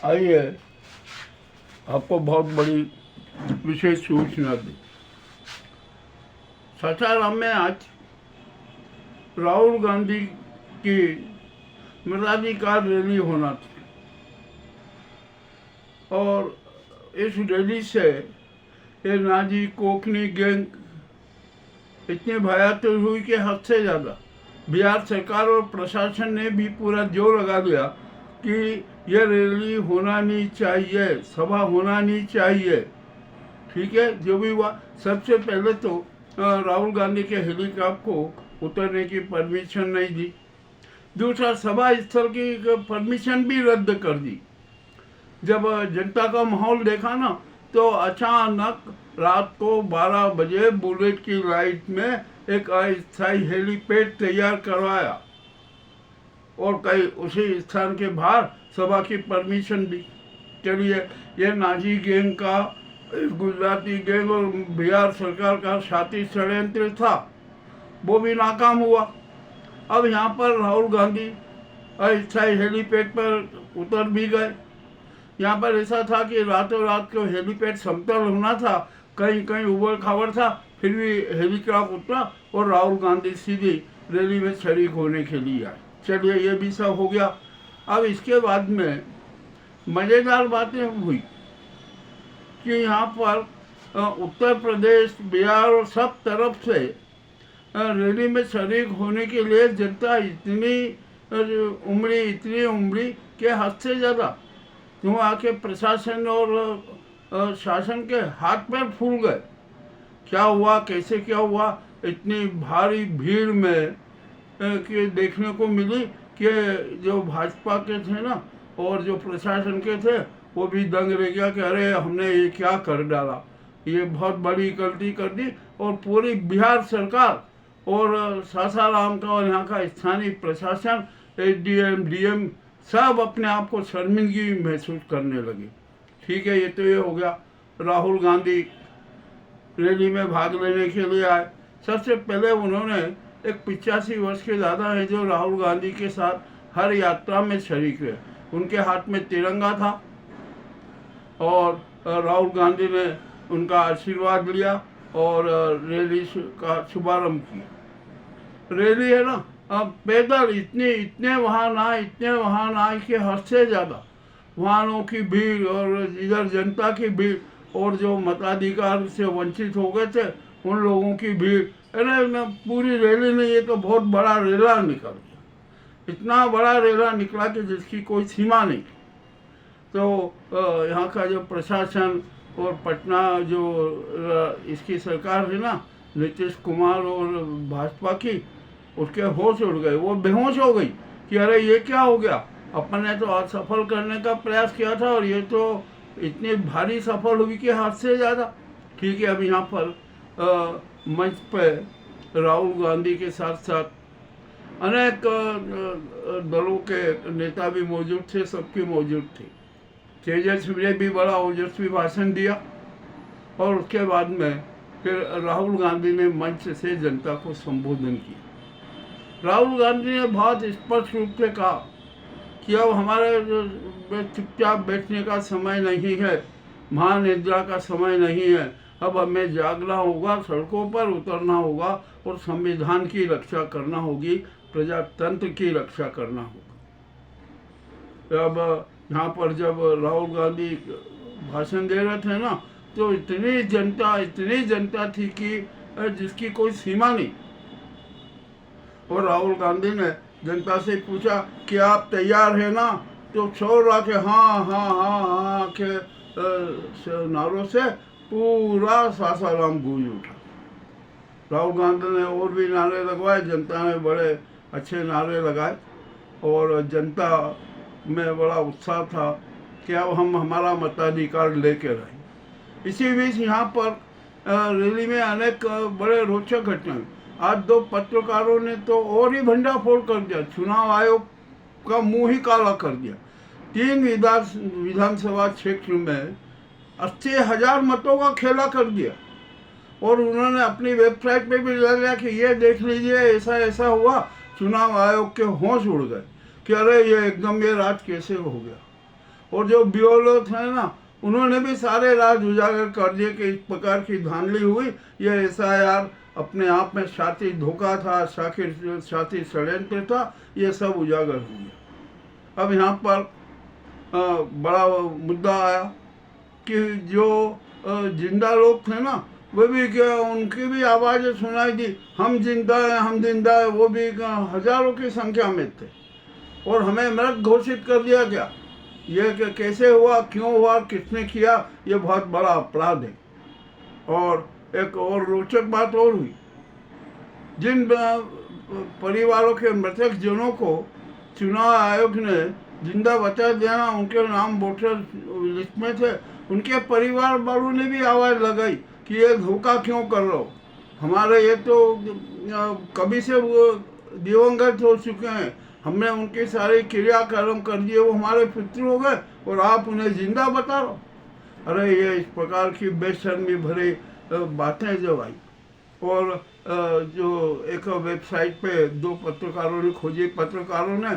आइए आपको बहुत बड़ी विशेष सूचना दी। सासाराम में आज राहुल गांधी की मताधिकार रैली होना थी और इस रैली से ये नाजी कोकनी गैंग इतनी भयातुर हुई कि हद से ज़्यादा बिहार सरकार और प्रशासन ने भी पूरा जोर लगा दिया कि यह रैली होना नहीं चाहिए, सभा होना नहीं चाहिए। ठीक है, जो भी हुआ, सबसे पहले तो राहुल गांधी के हेलीकॉप्टर को उतरने की परमिशन नहीं दी। दूसरा, सभा स्थल की परमिशन भी रद्द कर दी। जब जनता का माहौल देखा ना, तो अचानक रात को 12 बजे बुलेट की लाइट में एक अस्थायी हेलीपैड तैयार करवाया और कई उसी स्थान के बाहर सभा की परमिशन दी। चलिए, ये नाजी गैंग का, गुजराती गैंग और बिहार सरकार का साथी षड्यंत्र था, वो भी नाकाम हुआ। अब यहाँ पर राहुल गांधी अस्थायी हेलीपैड पर उतर भी गए। यहाँ पर ऐसा था कि रातों रात को हेलीपैड समतल होना था, कहीं कहीं उबड़ खाबड़ था, फिर भी हेलीकॉप्टर उतरा और राहुल गांधी सीधी रैली में शरीक होने के लिए आए। चलिए, ये भी सब हो गया। अब इसके बाद में मज़ेदार बातें हुई कि यहाँ पर उत्तर प्रदेश, बिहार और सब तरफ से रैली में शरीक होने के लिए जनता इतनी उमड़ी कि हद से ज़्यादा तो वहाँ के प्रशासन और शासन के हाथ पैर फूल गए। क्या हुआ, कैसे क्या हुआ, इतनी भारी भीड़ में कि देखने को मिली कि जो भाजपा के थे ना और जो प्रशासन के थे वो भी दंग रह गया कि अरे हमने ये क्या कर डाला, ये बहुत बड़ी गलती कर दी। और पूरी बिहार सरकार और सासाराम का और यहाँ का स्थानीय प्रशासन, एसडीएम, डीएम सब अपने आप को शर्मिंदगी महसूस करने लगे। ठीक है, ये तो ये हो गया। राहुल गांधी रैली में भाग लेने के लिए आए। सबसे पहले उन्होंने एक 85 वर्ष के दादा हैं जो राहुल गांधी के साथ हर यात्रा में शरीक रहे। उनके हाथ में तिरंगा था और राहुल गांधी ने उनका आशीर्वाद लिया और रैली का शुभारंभ किया। रैली है ना, अब पैदल इतने वाहन आए कि हद से ज़्यादा वाहनों की भीड़ और इधर जनता की भीड़ और जो मताधिकार से वंचित हो गए थे उन लोगों की भीड़। अरे न, पूरी रैली में ये तो बहुत बड़ा रेला निकल गया, इतना बड़ा रेला निकला कि जिसकी कोई सीमा नहीं। तो यहाँ का जो प्रशासन और पटना जो इसकी सरकार है ना, नीतीश कुमार और भाजपा की, उसके होश उड़ गए। वो बेहोश हो गई कि अरे ये क्या हो गया, अपन ने तो असफल करने का प्रयास किया था और ये तो इतनी भारी सफल हुई कि हद से ज़्यादा। ठीक है, अब यहाँ पर मंच पर राहुल गांधी के साथ साथ अनेक दलों के नेता भी मौजूद थे, सबके मौजूद थे। तेजस्वी ने भी बड़ा ओजस्वी भाषण दिया और उसके बाद में फिर राहुल गांधी ने मंच से जनता को संबोधन किया। राहुल गांधी ने बहुत स्पष्ट रूप से कहा कि अब हमारे चुपचाप बैठने का समय नहीं है, महानिद्रा का समय नहीं है। अब हमें जागना होगा, सड़कों पर उतरना होगा और संविधान की रक्षा करना होगी, प्रजातंत्र की रक्षा करना होगा। अब यहाँ पर जब राहुल गांधी भाषण दे रहे थे ना, तो इतनी जनता थी कि जिसकी कोई सीमा नहीं। और राहुल गांधी ने जनता से पूछा कि आप तैयार हैं ना, तो शोर रहा कि हाँ के नारों से पूरा सासाराम गूंज उठा। राहुल गांधी ने और भी नारे लगवाए, जनता ने बड़े अच्छे नारे लगाए और जनता में बड़ा उत्साह था कि अब हम हमारा मताधिकार लेके रहे। इसी बीच यहाँ पर रैली में अनेक बड़े रोचक घटनाएं। आज 2 पत्रकारों ने तो और ही भंडाफोड़ कर दिया, चुनाव आयोग का मुंह ही काला कर दिया। 3 विधानसभा क्षेत्र में 80,000 मतों का खेला कर दिया और उन्होंने अपनी वेबसाइट पे भी लग गया कि ये देख लीजिए ऐसा हुआ। चुनाव आयोग के होश उड़ गए कि अरे ये एकदम ये राज कैसे हो गया। और जो बियोलो थे ना, उन्होंने भी सारे राज उजागर कर दिए कि इस प्रकार की धांधली हुई, ये एसआईआर अपने आप में शातिर धोखा था, शातिर षड्यंत्र था, ये सब उजागर हुए। अब यहाँ पर बड़ा मुद्दा आया कि जो जिंदा लोग थे ना, वो भी क्या, उनकी भी आवाज़ें सुनाई दी, हम जिंदा हैं, हम जिंदा हैं। वो भी हजारों की संख्या में थे और हमें मृत घोषित कर दिया गया। ये कि कैसे हुआ, क्यों हुआ, किसने किया, ये बहुत बड़ा अपराध है। और एक और रोचक बात और हुई, जिन परिवारों के मृतक जनों को चुनाव आयोग ने जिंदा बचा देना, उनके नाम वोटर लिस्ट में थे, उनके परिवार वालों ने भी आवाज़ लगाई कि ये धोखा क्यों कर रहे हो, हमारे ये तो कभी से वो दिवंगत हो चुके हैं, हमने उनके सारे क्रियाकर्म कर दिए, वो हमारे पितृ हो गए और आप उन्हें जिंदा बता रहे हो। अरे ये इस प्रकार की बेशर्मी भरी बातें जब आई, और जो एक वेबसाइट पे दो पत्रकारों ने खोजी, पत्रकारों ने,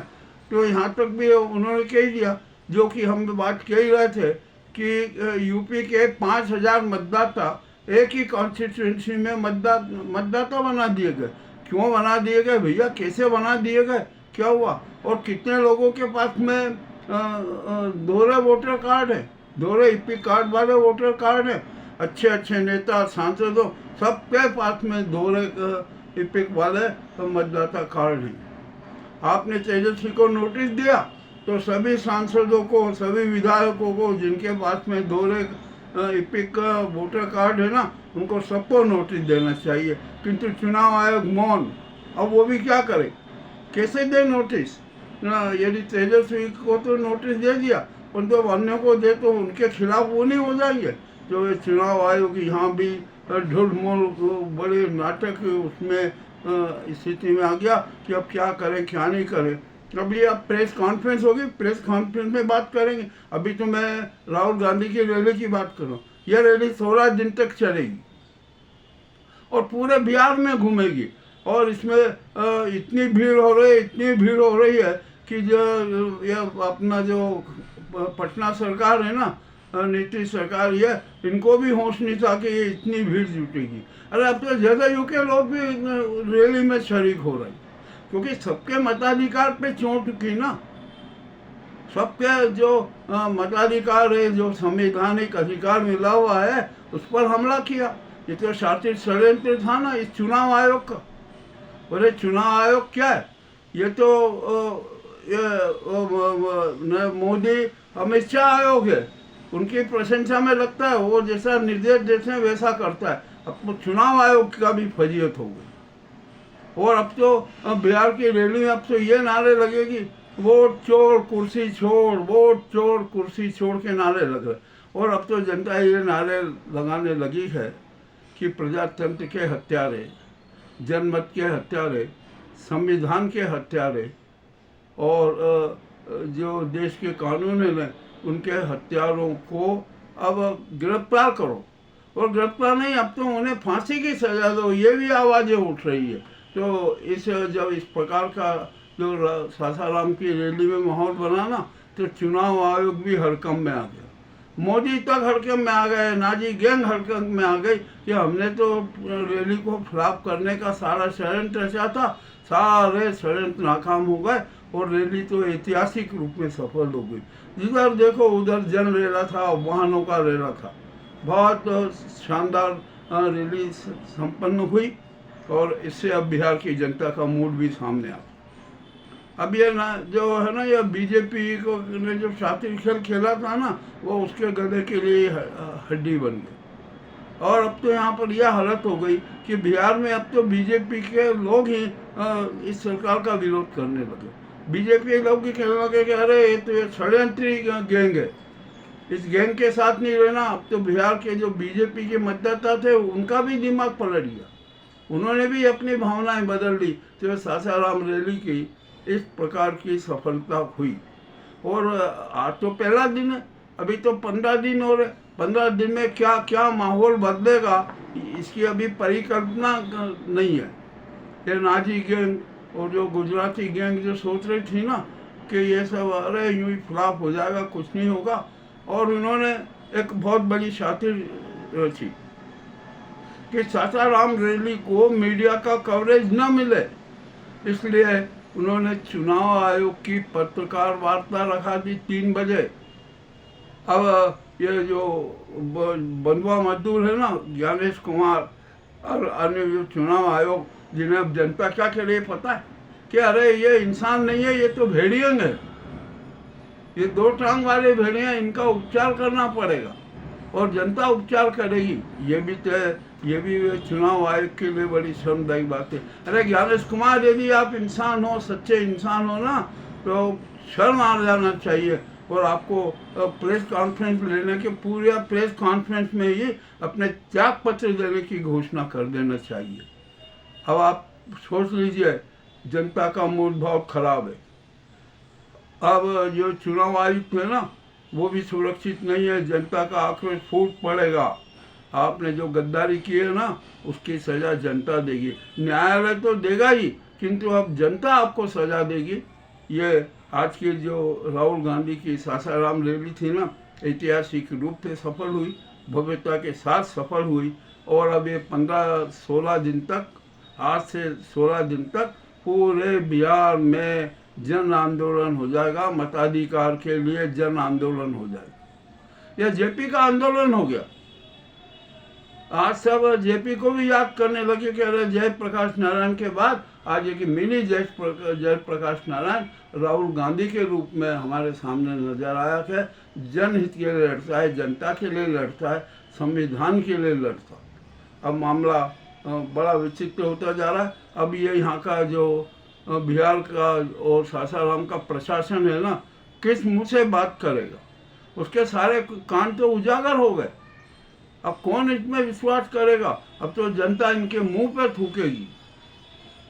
तो यहाँ तक भी उन्होंने कह दिया जो कि हम बात कह ही रहे थे कि यूपी के 5,000 मतदाता एक ही कॉन्स्टिट्यूंसी में मतदाता बना दिए गए। क्यों बना दिए गए भैया, कैसे बना दिए गए, क्या हुआ, और कितने लोगों के पास में दोहरे वोटर कार्ड है, दोहरे ईपी कार्ड वाले वोटर कार्ड है। अच्छे अच्छे नेता, सांसदों, सबके पास में दोहरे ईपी वाले मतदाता कार्ड हैं। आपने तेजस्वी को नोटिस दिया तो सभी सांसदों को, सभी विधायकों को जिनके पास में दोहरे ईपिक वोटर कार्ड है ना, उनको सबको नोटिस देना चाहिए, किंतु चुनाव आयोग मौन। अब वो भी क्या करे, कैसे दे नोटिस? यदि तेजस्वी को तो नोटिस दे दिया, परंतु तो अन्यों को दे तो उनके खिलाफ वो नहीं हो जाएंगे। जो ये चुनाव आयोग यहाँ भी ढुलमुल बड़े नाटक उसमें स्थिति में आ गया कि अब क्या करें क्या नहीं करें। अभी अब प्रेस कॉन्फ्रेंस होगी, प्रेस कॉन्फ्रेंस में बात करेंगे। अभी तो मैं राहुल गांधी की रैली की बात कर रहा हूँ। यह रैली 16 दिन तक चलेगी और पूरे बिहार में घूमेगी, और इसमें इतनी भीड़ हो रही है, इतनी भीड़ हो रही है कि जो ये अपना जो पटना सरकार है ना, नीतीश सरकार, ये इनको भी होश नहीं था कि ये इतनी भीड़ जुटेगी। अरे अब तो जदयू के लोग भी रैली में शरीक हो रहे हैं, क्योंकि सबके मताधिकार पे चोट की ना, सबके जो मताधिकार है, जो संवैधानिक अधिकार मिला हुआ है, उस पर हमला किया। ये तो शातिर षड्यंत्र था ना इस चुनाव आयोग का। बोले चुनाव आयोग क्या है, ये तो मोदी अमित शाह आयोग है, उनकी प्रशंसा में लगता है, वो जैसा निर्देश देते हैं वैसा करता है। अब तो चुनाव आयोग का भी फजीयत हो गई। और अब तो बिहार की रैली में अब तो ये नारे लगेगी, वोट चोर कुर्सी छोड़, वोट चोर कुर्सी छोड़ के नारे लग रहे। और अब तो जनता ये नारे लगाने लगी है कि प्रजातंत्र के हत्यारे, जनमत के हत्यारे, संविधान के हत्यारे और जो देश के कानून हैं उनके हत्यारों को अब गिरफ्तार करो। और गिरफ्तार नहीं, अब तो उन्हें फांसी की सजा दो, ये भी आवाज़ें उठ रही है। तो जब इस प्रकार का जो सासाराम की रैली में माहौल बना ना, तो चुनाव आयोग भी हड़कंप में आ गया, मोदी तक हड़कंप में आ गए, नाजी गैंग हड़कंप में आ गई कि हमने तो रैली को फ्लॉप करने का सारा षड्यंत्र रचा था, सारे षड्यंत्र नाकाम हो गए और रैली तो ऐतिहासिक रूप में सफल हो गई। जिधर देखो उधर जन रैला था, वाहनों का रैला था, बहुत शानदार रैली संपन्न हुई। और इससे अब बिहार की जनता का मूड भी सामने आ। अब ये ना जो है ना, ये बीजेपी को ने जो शातिर खेल खेला था ना, वो उसके गले के लिए हड्डी बन गई। और अब तो यहाँ पर यह हालत हो गई कि बिहार में अब तो बीजेपी के लोग ही इस सरकार का विरोध करने लगे। बीजेपी के लोग ही कहने लगे कि अरे ये तो ये षड्यंत्री गैंग है, इस गैंग के साथ नहीं रहना। अब तो बिहार के जो बीजेपी के मतदाता थे उनका भी दिमाग पलट गया, उन्होंने भी अपनी भावनाएं बदल ली। तो सासाराम रैली की इस प्रकार की सफलता हुई। और आज तो पहला दिन है, अभी तो 15 दिन हो रहे। 15 दिन में क्या क्या माहौल बदलेगा इसकी अभी परिकल्पना नहीं है। ये नाजी गैंग और जो गुजराती गैंग जो सोच रही थी ना कि ये सब अरे यूं ही फ्लॉप हो जाएगा, कुछ नहीं होगा। और उन्होंने एक बहुत बड़ी शातिर रची कि सासाराम रैली को मीडिया का कवरेज न मिले, इसलिए उन्होंने चुनाव आयोग की पत्रकार वार्ता रखा थी 3 बजे। अब ये जो बंधुआ मजदूर है ना, ज्ञानेश कुमार और अन्य जो चुनाव आयोग, जिन्हें अब जनता क्या कह रही है पता है कि अरे ये इंसान नहीं है, ये तो भेड़िया है, ये 2 टांग वाले भेड़िया, इनका उपचार करना पड़ेगा और जनता उपचार करेगी। ये भी चुनाव आयोग के लिए बड़ी शर्मदायी बात है। अरे ज्ञानेश कुमार, यदि आप इंसान हो, सच्चे इंसान हो ना, तो शर्म आ जाना चाहिए और आपको प्रेस कॉन्फ्रेंस लेने के पूरे प्रेस कॉन्फ्रेंस में ही अपने त्याग पत्र देने की घोषणा कर देना चाहिए। अब आप सोच लीजिए, जनता का मूड बहुत खराब है। अब जो चुनाव आयुक्त है ना, वो भी सुरक्षित नहीं है, जनता का आक्रोश फूट पड़ेगा। आपने जो गद्दारी की है ना, उसकी सज़ा जनता देगी। न्यायालय तो देगा ही, किंतु अब जनता आपको सज़ा देगी। ये आज की जो राहुल गांधी की सासाराम रैली थी ना, ऐतिहासिक रूप से सफल हुई, भव्यता के साथ सफल हुई। और अब ये 15-16 दिन तक, आज से 16 दिन तक पूरे बिहार में जन आंदोलन हो जाएगा, मताधिकार के लिए जन आंदोलन हो जाएगा। यह जेपी का आंदोलन हो गया। आज सब जेपी को भी याद करने लगे कि अरे जयप्रकाश नारायण के बाद आज एक मिनी जयप्रकाश नारायण राहुल गांधी के रूप में हमारे सामने नजर आया कि जनहित के लिए लड़ता है, जनता के लिए लड़ता है, संविधान के लिए लड़ता है। अब मामला बड़ा विचित्र होता जा रहा है। अब ये यहाँ का जो बिहार का और सासाराम का प्रशासन है ना, किस मुँह से बात करेगा? उसके सारे कांड तो उजागर हो गए। अब कौन इसमें विश्वास करेगा? अब तो जनता इनके मुंह पे थूकेगी।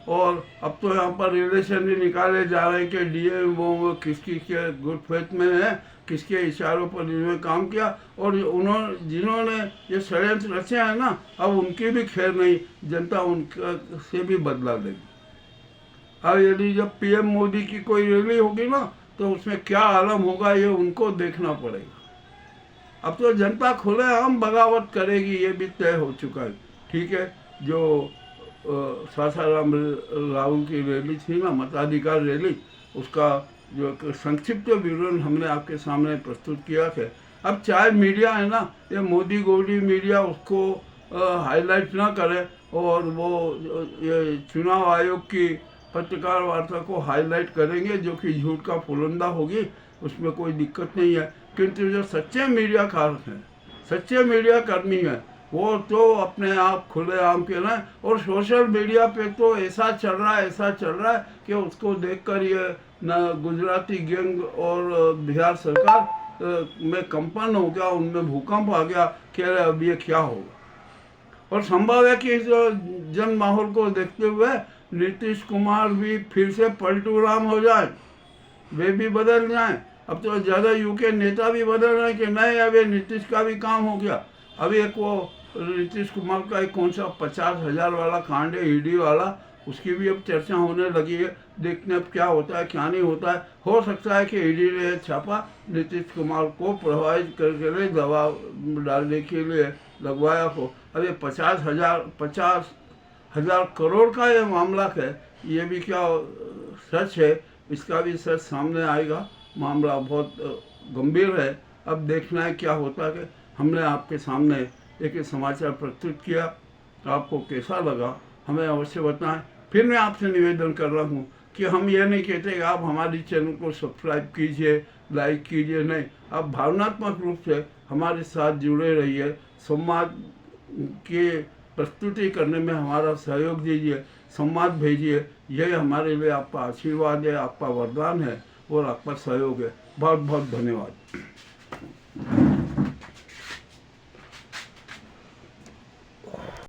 और अब तो यहाँ पर रिलेशन भी निकाले जा रहे हैं कि डीएम वो किसकी के गुड फेथ में है, किसके इशारों पर इन्होंने काम किया, और जिन्होंने ये षड्यंत्र रचे हैं ना, अब उनकी भी खैर नहीं, जनता उनसे भी बदला देगी। अब यदि जब पीएम मोदी की कोई रैली होगी ना, तो उसमें क्या आलम होगा ये उनको देखना पड़ेगा। अब तो जनता खुलेआम बगावत करेगी, ये भी तय हो चुका है। ठीक है, जो सासाराम राहुल की रैली थी ना, मताधिकार रैली, उसका जो संक्षिप्त विवरण हमने आपके सामने प्रस्तुत किया है। अब चाहे मीडिया है ना, ये मोदी गोदी मीडिया उसको हाईलाइट ना करे और वो ये चुनाव आयोग की पत्रकार वार्ता को हाईलाइट करेंगे, जो कि झूठ का पुलंदा होगी, उसमें कोई दिक्कत नहीं है। किंतु जो सच्चे मीडियाकार हैं, सच्चे मीडिया कर्मी हैं, वो तो अपने आप खुलेआम के ना, और सोशल मीडिया पे तो ऐसा चल रहा है कि उसको देखकर ये न गुजराती गैंग और बिहार सरकार में कंपन हो गया, उनमें भूकंप आ गया कि अरे अब ये क्या होगा। और संभव है कि इस जन माहौल को देखते हुए नीतीश कुमार भी फिर से पलटू राम हो जाए, वे भी बदल जाएं। अब तो ज़्यादा यूके नेता भी बदल रहे हैं कि नहीं, अब ये नीतीश का भी काम हो गया। अभी एक वो नीतीश कुमार का एक कौन सा 50,000 वाला कांड है, ईडी वाला, उसकी भी अब चर्चा होने लगी है। देखने अब क्या होता है क्या नहीं होता है। हो सकता है कि ईडी ने छापा नीतीश कुमार को प्रभावित करके लिए दबाव डालने के लिए लगवाया हो। अब ये 50,000 करोड़ का ये मामला है, ये भी क्या सच है, इसका भी सच सामने आएगा। मामला बहुत गंभीर है। अब देखना है क्या होता है। हमने आपके सामने एक समाचार प्रस्तुत किया, आपको कैसा लगा हमें अवश्य बताएं। फिर मैं आपसे निवेदन कर रहा हूँ कि हम ये नहीं कहते कि आप हमारी चैनल को सब्सक्राइब कीजिए, लाइक कीजिए, नहीं, आप भावनात्मक रूप से हमारे साथ जुड़े रहिए, संवाद के प्रस्तुति करने में हमारा सहयोग दीजिए, संवाद भेजिए। यही हमारे लिए आपका आशीर्वाद है, आपका वरदान है और आपका सहयोग है। बहुत बहुत धन्यवाद।